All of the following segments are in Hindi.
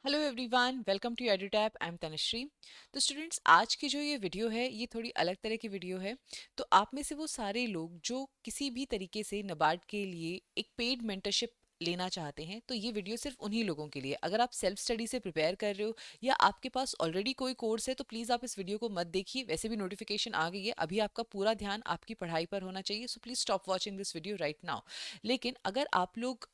Hello everyone, welcome to Edutap. I am Tanushree. तो स्टूडेंट्स, आज की जो ये वीडियो है ये थोड़ी अलग तरह की वीडियो है। तो आप में से वो सारे लोग जो किसी भी तरीके से नबार्ड के लिए एक पेड मेंटरशिप लेना चाहते हैं, तो ये वीडियो सिर्फ उन्हीं लोगों के लिए। अगर आप सेल्फ स्टडी से प्रिपेयर कर रहे हो या आपके पास ऑलरेडी कोई कोर्स है तो प्लीज़ आप इस वीडियो को मत देखिए। वैसे भी नोटिफिकेशन आ गई है, अभी आपका पूरा ध्यान आपकी पढ़ाई पर होना चाहिए। So please stop watching this video right now. लेकिन अगर आप लोग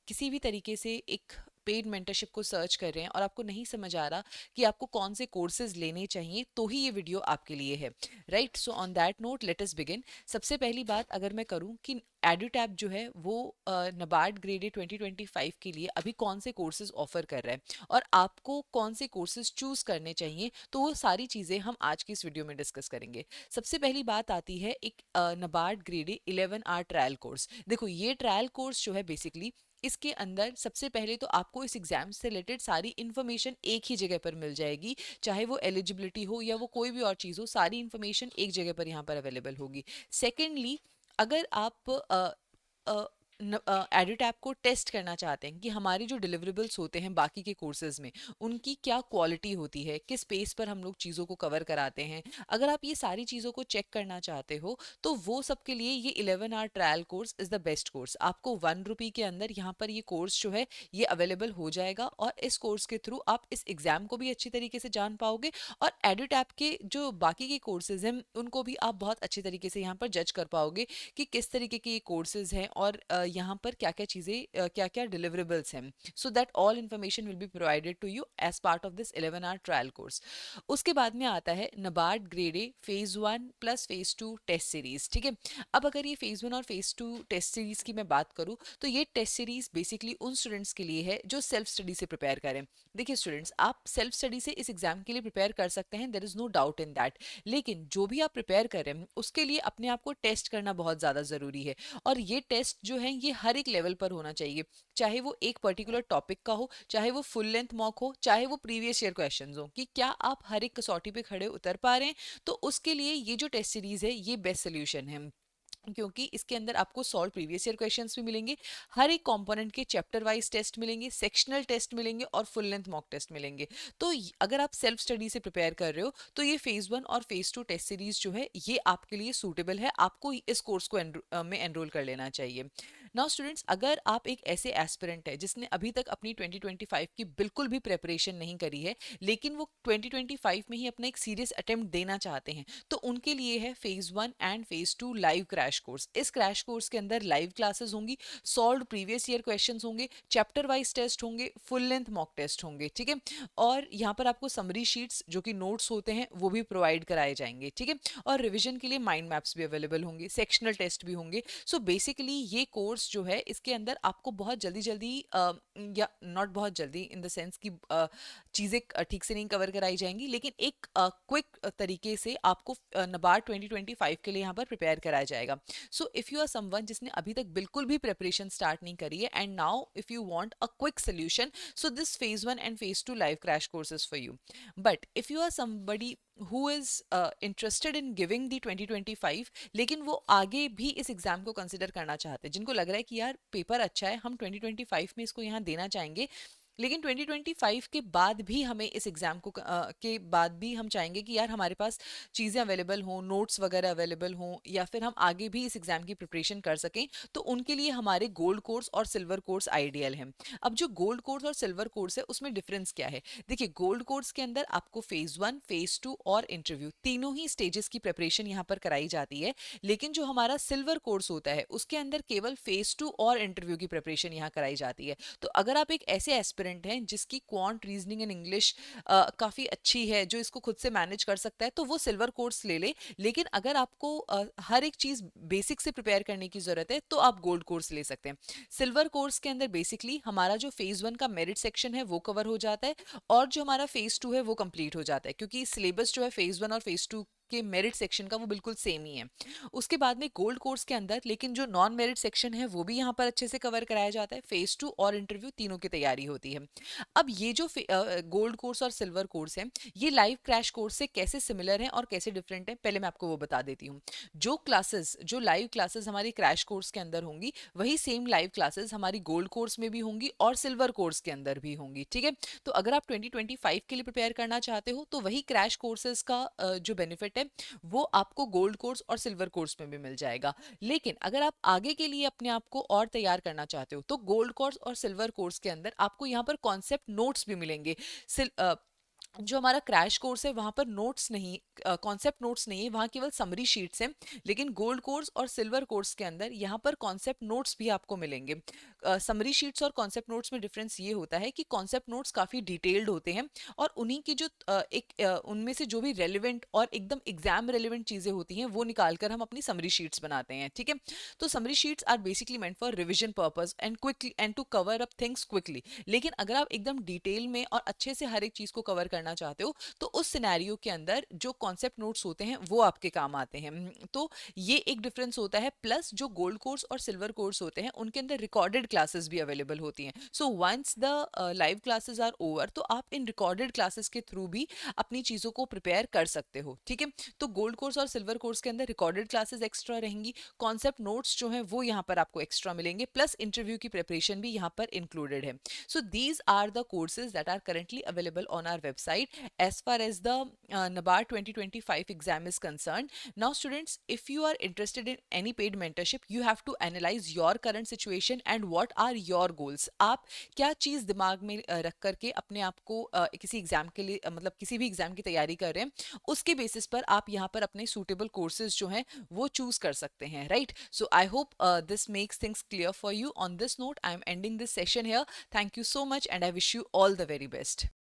किसी भी तरीके से एक पेड मेंटरशिप को सर्च कर रहे हैं और आपको नहीं समझ आ रहा कि आपको कौन से कोर्सेज लेने चाहिए, तो ही ये वीडियो आपके लिए है। Right, so on that note let us begin. सबसे पहली बात अगर मैं करूं कि एडुटैप जो है वो नबार्ड ग्रेड 2025 के लिए अभी कौन से कोर्सेज ऑफर कर रहा है और आपको कौन से कोर्सेज चूज करने चाहिए, तो वो सारी चीज़ें हम आज की इस वीडियो में डिस्कस करेंगे। सबसे पहली बात आती है एक NABARD grade 11 hour trial course. देखो, ये ट्रायल कोर्स जो है बेसिकली इसके अंदर सबसे पहले तो आपको इस एग्जाम से रिलेटेड सारी इन्फॉर्मेशन एक ही जगह पर मिल जाएगी। चाहे वो एलिजिबिलिटी हो या वो कोई भी और चीज़ हो, सारी इन्फॉर्मेशन एक जगह पर यहाँ पर अवेलेबल होगी। सेकेंडली, अगर आप एडिटैप को टेस्ट करना चाहते हैं कि हमारे जो डिलीवरेबल्स होते हैं बाकी के कोर्सेज में, उनकी क्या क्वालिटी होती है, किस पेस पर हम लोग चीज़ों को कवर कराते हैं, अगर आप ये सारी चीज़ों को चेक करना चाहते हो, तो वो सब के लिए ये 11 hour trial course is the best course. आपको ₹1 के अंदर यहाँ पर ये कोर्स जो है ये अवेलेबल हो जाएगा और इस कोर्स के थ्रू आप इस एग्ज़ाम को भी अच्छी तरीके से जान पाओगे और एडिटैप के जो बाकी के कोर्सेज हैं उनको भी आप बहुत अच्छे तरीके से यहाँ पर जज कर पाओगे कि किस तरीके के ये कोर्सेज हैं और यहाँ पर क्या क्या चीज़ें, क्या क्या डिलीवरेबल्स हैं। So that all information will be provided to you as part of this 11 hour trial course. उसके बाद में आता है NABARD grade A phase 1 plus phase 2 test series. ठीक है, अब अगर ये फेज़ 1 और फेज़ 2 टेस्ट सीरीज की मैं बात करूँ, तो ये टेस्ट सीरीज बेसिकली उन स्टूडेंट्स के लिए है जो सेल्फ स्टडी से प्रिपेयर करें। देखिए स्टूडेंट्स, आप सेल्फ स्टडी से इस एग्जाम के लिए प्रिपेयर कर सकते हैं, there is no doubt in that. लेकिन जो भी आप प्रिपेयर कर रहे हैं उसके लिए अपने आप को टेस्ट करना बहुत ज़्यादा ज़रूरी है। और ये टेस्ट जो है ये हर एक लेवल पर होना चाहिए, चाहे वो एक पर्टिकुलर टॉपिक का हो, चाहे वो फुल लेंथ मॉक हो, चाहे वो प्रीवियस ईयर क्वेश्चंस हो, कि क्या आप हर एक कसौटी पे खड़े उतर पा रहे हैं। तो उसके लिए ये जो टेस्ट सीरीज है ये बेस्ट सोल्यूशन है, क्योंकि इसके अंदर आपको सॉल्व प्रीवियस ईयर क्वेश्चंस भी मिलेंगे, हर एक कंपोनेंट के चैप्टर वाइज टेस्ट मिलेंगे, सेक्शनल टेस्ट मिलेंगे और फुल लेंथ मॉक टेस्ट मिलेंगे। तो अगर आप सेल्फ स्टडी से प्रिपेयर कर रहे हो तो ये फेज़ 1 और फेज़ 2 टेस्ट सीरीज जो है ये आपके लिए सूटेबल है, आपको इस कोर्स को में एनरोल कर लेना चाहिए। नाउ स्टूडेंट्स, अगर आप एक ऐसे एस्पिरेंट है जिसने अभी तक अपनी 2025 की बिल्कुल भी प्रेपरेशन नहीं करी है, लेकिन वो 2025 में ही अपना एक सीरियस अटेम्प्ट देना चाहते हैं, तो उनके लिए है phase 1 and phase 2 live crash course. इस क्रैश कोर्स के अंदर लाइव क्लासेस होंगी, सॉल्व्ड प्रीवियस ईयर क्वेश्चंस होंगे, चैप्टर वाइज टेस्ट होंगे, फुल लेंथ मॉक टेस्ट होंगे। ठीक है, और यहाँ पर आपको समरी शीट्स जो कि नोट्स होते हैं वो भी प्रोवाइड कराए जाएंगे। ठीक है, और रिविजन के लिए माइंड मैप्स भी अवेलेबल होंगे, सेक्शनल टेस्ट भी होंगे। सो बेसिकली ये कोर्स जो है इसके अंदर आपको बहुत जल्दी जल्दी या नॉट बहुत जल्दी इन द सेंस कि चीज़ें ठीक से नहीं कवर कराई जाएंगी, लेकिन एक क्विक तरीके से आपको नबार्ड 2025 के लिए यहाँ पर प्रिपेयर कराया जाएगा। So if you are someone जिसने अभी तक बिल्कुल भी प्रिपरेशन स्टार्ट नहीं करी है and now if you want a quick solution, so this phase 1 and phase 2 live crash courses for you. But if you are somebody who is interested in giving the 2025, लेकिन वो आगे भी इस एग्जाम को कंसिडर करना चाहते हैं, जिनको लग रहा है कि यार पेपर अच्छा है, हम 2025 में इसको यहाँ देना चाहेंगे, लेकिन 2025 के बाद भी हमें इस एग्ज़ाम को के बाद भी हम चाहेंगे कि यार हमारे पास चीज़ें अवेलेबल हों, नोट्स वगैरह अवेलेबल हों, या फिर हम आगे भी इस एग्ज़ाम की प्रिपरेशन कर सकें, तो उनके लिए हमारे गोल्ड कोर्स और सिल्वर कोर्स आइडियल हैं। अब जो गोल्ड कोर्स और सिल्वर कोर्स है उसमें डिफरेंस क्या है? देखिए, गोल्ड कोर्स के अंदर आपको फेज़ 1, फेज़ 2 और इंटरव्यू तीनों ही स्टेजेस की प्रिपरेशन यहाँ पर कराई जाती है। लेकिन जो हमारा सिल्वर कोर्स होता है उसके अंदर केवल फेज़ 2 और इंटरव्यू की प्रिपरेशन यहाँ कराई जाती है। तो अगर आप एक ऐसे एस्पिरेंट हैं जिसकी क्वांट, रीजनिंग एंड इंग्लिश काफ़ी अच्छी है, जो इसको खुद से मैनेज कर सकता है, तो वो सिल्वर कोर्स ले ले। लेकिन अगर आपको हर एक चीज़ बेसिक से प्रिपेयर करने की ज़रूरत है तो आप गोल्ड कोर्स ले सकते हैं। सिल्वर कोर्स के अंदर बेसिकली हमारा जो फेज़ 1 का मेरिट सेक्शन है वो कवर हो जाता है और जो हमारा फेज़ 2 है वो कंप्लीट हो जाता है, क्योंकि सिलेबस जो है फेज़ 1 और फेज़ 2 के मेरिट सेक्शन का वो बिल्कुल सेम ही है। उसके बाद में गोल्ड कोर्स के अंदर लेकिन जो नॉन मेरिट सेक्शन है वो भी यहाँ पर अच्छे से कवर कराया जाता है, फेज 2 और इंटरव्यू तीनों की तैयारी होती है। अब ये जो गोल्ड कोर्स और सिल्वर कोर्स है, ये लाइव क्रैश कोर्स से कैसे सिमिलर हैं और कैसे डिफरेंट है, पहले मैं आपको वो बता देती हूँ। जो लाइव क्लासेस हमारी क्रैश कोर्स के अंदर होंगी, वही सेम लाइव क्लासेस हमारी गोल्ड कोर्स में भी होंगी और सिल्वर कोर्स के अंदर भी होंगी, ठीक है। तो अगर आप 2025 के लिए प्रिपेयर करना चाहते हो तो वही क्रैश कोर्सेज का जो बेनिफिट है वो आपको गोल्ड कोर्स और सिल्वर कोर्स में भी मिल जाएगा। लेकिन अगर आप आगे के लिए अपने आप को और तैयार करना चाहते हो तो गोल्ड कोर्स और सिल्वर कोर्स के अंदर आपको यहाँ पर कॉन्सेप्ट नोट्स भी मिलेंगे। जो हमारा क्रैश कोर्स है वहां पर नोट्स नहीं, कॉन्सेप्ट नोट्स नहीं है, वहां केवल समरी शीट्स हैं। लेकिन गोल्ड कोर्स और सिल्वर कोर्स के अंदर यहाँ पर कॉन्सेप्ट नोट्स भी आपको मिलेंगे। समरी शीट्स और कॉन्सेप्ट नोट्स में डिफरेंस ये होता है कि कॉन्सेप्ट नोट्स काफ़ी डिटेल्ड होते हैं और उन्हीं की जो उनमें से जो भी रेलिवेंट और एकदम एग्जाम रेलिवेंट चीज़ें होती हैं वो निकाल कर हम अपनी समरी शीट्स बनाते हैं, ठीक है। तो summary sheets are basically meant for revision purpose and quickly and to cover up things quickly. लेकिन अगर आप एकदम डिटेल में और अच्छे से हर एक चीज़ को कवर करना चाहते हो तो उस सिनेरियो के अंदर जो कॉन्सेप्ट नोट्स होते हैं वो आपके काम आते हैं। तो ये एक डिफरेंस होता है। प्लस जो गोल्ड कोर्स और सिल्वर कोर्स होते हैं उनके अंदर रिकॉर्डेड क्लासेस भी अवेलेबल होती हैं। So once the live classes are over तो आप इन रिकॉर्डेड क्लासेस के थ्रू भी अपनी चीज़ों को प्रिपेयर कर सकते हो, ठीक है। तो गोल्ड कोर्स और सिल्वर कोर्स के अंदर रिकॉर्डेड क्लासेस एक्स्ट्रा रहेंगी, कॉन्सेप्ट नोट्स जो हैं वो यहाँ पर आपको एक्स्ट्रा मिलेंगे, प्लस इंटरव्यू की प्रिपरेशन भी यहाँ पर इंक्लूडेड है। So these are the courses that are currently available on our website as far as the NABARD 2025 exam is concerned. Now students, if you are interested in any paid mentorship, you have to analyze your current situation and what are your goals. आप क्या चीज़ दिमाग में रख करके अपने आप को किसी एग्जाम के लिए मतलब किसी भी एग्जाम की तैयारी कर रहे हैं, उसके बेसिस पर आप यहाँ पर अपने सूटेबल कोर्सेज जो हैं वो चूज कर सकते हैं, right. So I hope this makes things clear for you. On this note I am ending this session here. Thank you so much and I wish you all the very best.